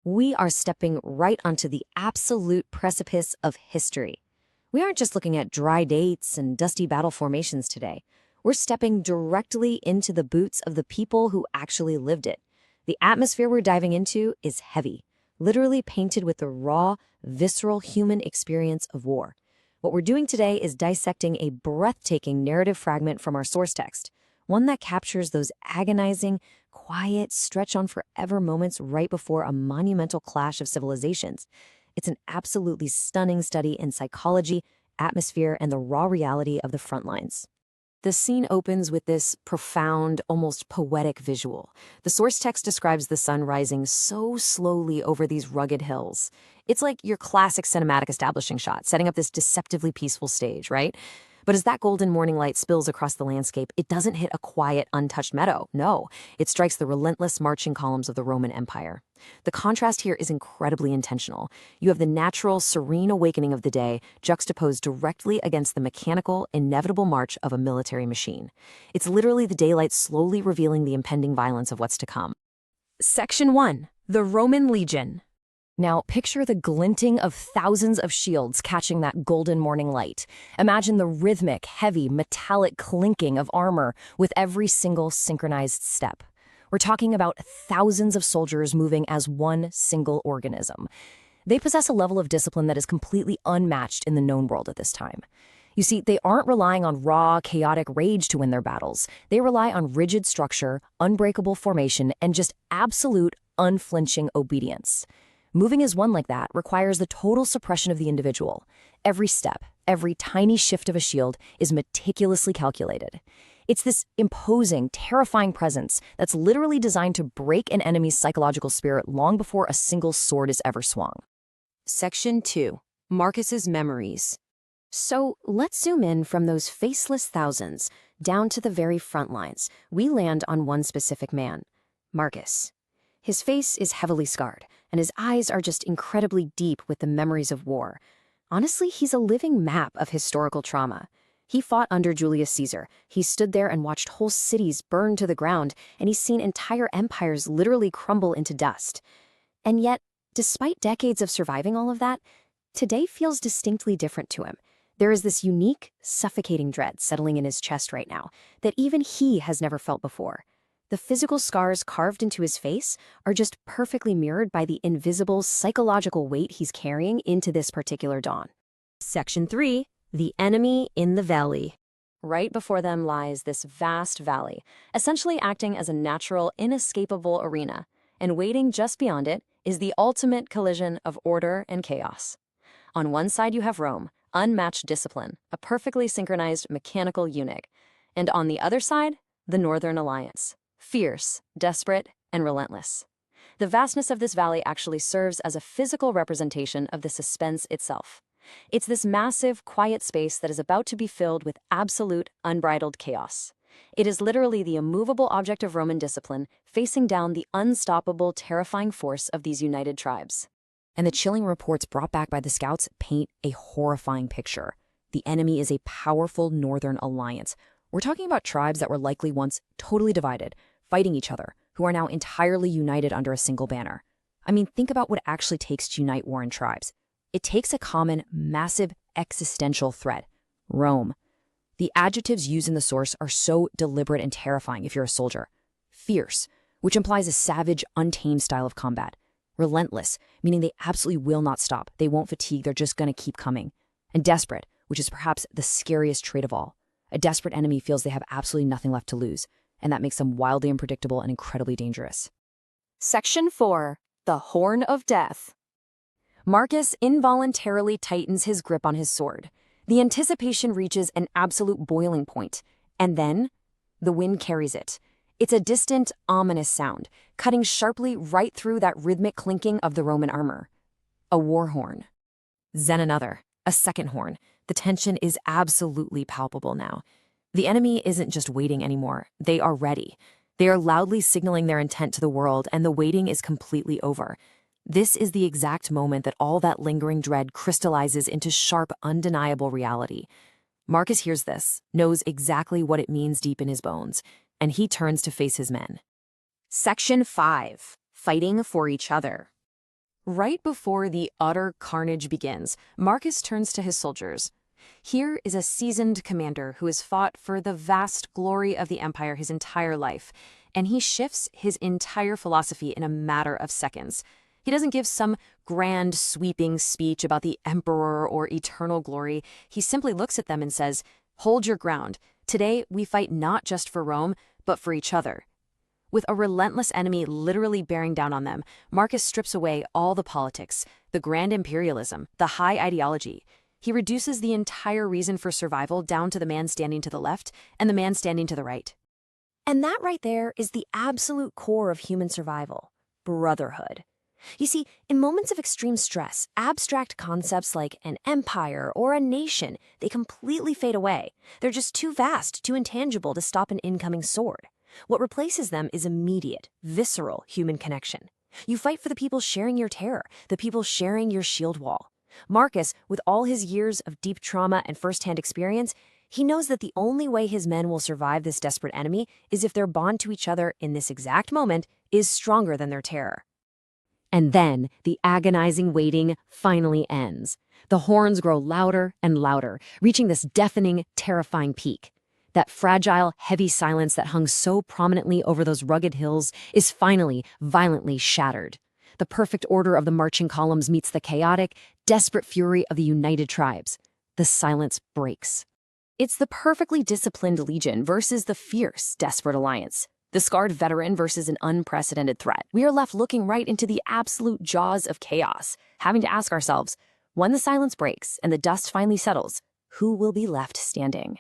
we are stepping right onto the absolute precipice of history. We aren't just looking at dry dates and dusty battle formations today. We're stepping directly into the boots of the people who actually lived it. The atmosphere we're diving into is heavy, literally painted with the raw, visceral human experience of war. What we're doing today is dissecting a breathtaking narrative fragment from our source text, one that captures those agonizing, quiet, stretch-on forever moments right before a monumental clash of civilizations. It's an absolutely stunning study in psychology, atmosphere, and the raw reality of the front lines. The scene opens with this profound, almost poetic visual. The source text describes the sun rising so slowly over these rugged hills. It's like your classic cinematic establishing shot, setting up this deceptively peaceful stage, right? But as that golden morning light spills across the landscape, it doesn't hit a quiet, untouched meadow. No, it strikes the relentless marching columns of the Roman Empire. The contrast here is incredibly intentional. You have the natural, serene awakening of the day juxtaposed directly against the mechanical, inevitable march of a military machine. It's literally the daylight slowly revealing the impending violence of what's to come. Section 1. The Roman Legion. Now, picture the glinting of thousands of shields catching that golden morning light. Imagine the rhythmic, heavy, metallic clinking of armor with every single synchronized step. We're talking about thousands of soldiers moving as one single organism. They possess a level of discipline that is completely unmatched in the known world at this time. You see, they aren't relying on raw, chaotic rage to win their battles. They rely on rigid structure, unbreakable formation, and just absolute, unflinching obedience. Moving as one like that requires the total suppression of the individual. Every step, every tiny shift of a shield is meticulously calculated. It's this imposing, terrifying presence that's literally designed to break an enemy's psychological spirit long before a single sword is ever swung. Section 2. Marcus's Memories. So let's zoom in from those faceless thousands down to the very front lines. We land on one specific man, Marcus. His face is heavily scarred, and his eyes are just incredibly deep with the memories of war. Honestly, he's a living map of historical trauma. He fought under Julius Caesar. He stood there and watched whole cities burn to the ground, and he's seen entire empires literally crumble into dust. And yet, despite decades of surviving all of that, today feels distinctly different to him. There is this unique, suffocating dread settling in his chest right now that even he has never felt before. The physical scars carved into his face are just perfectly mirrored by the invisible psychological weight he's carrying into this particular dawn. Section 3. The Enemy in the Valley. Right before them lies this vast valley, essentially acting as a natural, inescapable arena, and waiting just beyond it is the ultimate collision of order and chaos. On one side you have Rome, unmatched discipline, a perfectly synchronized mechanical eunuch, and on the other side, the Northern Alliance. Fierce, desperate, and relentless. The vastness of this valley actually serves as a physical representation of the suspense itself. It's this massive, quiet space that is about to be filled with absolute, unbridled chaos. It is literally the immovable object of Roman discipline facing down the unstoppable, terrifying force of these united tribes. And the chilling reports brought back by the scouts paint a horrifying picture. The enemy is a powerful Northern Alliance. We're talking about tribes that were likely once totally divided, fighting each other, who are now entirely united under a single banner. I mean, think about what it actually takes to unite warring tribes. It takes a common, massive, existential threat: Rome. The adjectives used in the source are so deliberate and terrifying if you're a soldier. Fierce, which implies a savage, untamed style of combat. Relentless, meaning they absolutely will not stop. They won't fatigue, they're just going to keep coming. And desperate, which is perhaps the scariest trait of all. A desperate enemy feels they have absolutely nothing left to lose, and that makes them wildly unpredictable and incredibly dangerous. Section 4. The Horn of Death. Marcus involuntarily tightens his grip on his sword. The anticipation reaches an absolute boiling point, and then the wind carries it. It's a distant, ominous sound, cutting sharply right through that rhythmic clinking of the Roman armor. A war horn. Then another, a second horn. The tension is absolutely palpable now. The enemy isn't just waiting anymore. They are ready. They are loudly signaling their intent to the world, and the waiting is completely over. This is the exact moment that all that lingering dread crystallizes into sharp, undeniable reality. Marcus hears this, knows exactly what it means deep in his bones, and he turns to face his men. Section 5. Fighting for each other. Right before the utter carnage begins, Marcus turns to his soldiers. Here is a seasoned commander who has fought for the vast glory of the Empire his entire life, and he shifts his entire philosophy in a matter of seconds. He doesn't give some grand, sweeping speech about the Emperor or eternal glory. He simply looks at them and says, "Hold your ground. Today, we fight not just for Rome, but for each other." With a relentless enemy literally bearing down on them, Marcus strips away all the politics, the grand imperialism, the high ideology. He reduces the entire reason for survival down to the man standing to the left and the man standing to the right. And that right there is the absolute core of human survival: brotherhood. You see, in moments of extreme stress, abstract concepts like an empire or a nation, they completely fade away. They're just too vast, too intangible to stop an incoming sword. What replaces them is immediate, visceral human connection. You fight for the people sharing your terror, the people sharing your shield wall. Marcus, with all his years of deep trauma and firsthand experience, he knows that the only way his men will survive this desperate enemy is if their bond to each other in this exact moment is stronger than their terror. And then the agonizing waiting finally ends. The horns grow louder and louder, reaching this deafening, terrifying peak. That fragile, heavy silence that hung so prominently over those rugged hills is finally, violently shattered. The perfect order of the marching columns meets the chaotic, desperate fury of the united tribes. The silence breaks. It's the perfectly disciplined legion versus the fierce, desperate alliance. The scarred veteran versus an unprecedented threat. We are left looking right into the absolute jaws of chaos, having to ask ourselves, when the silence breaks and the dust finally settles, who will be left standing?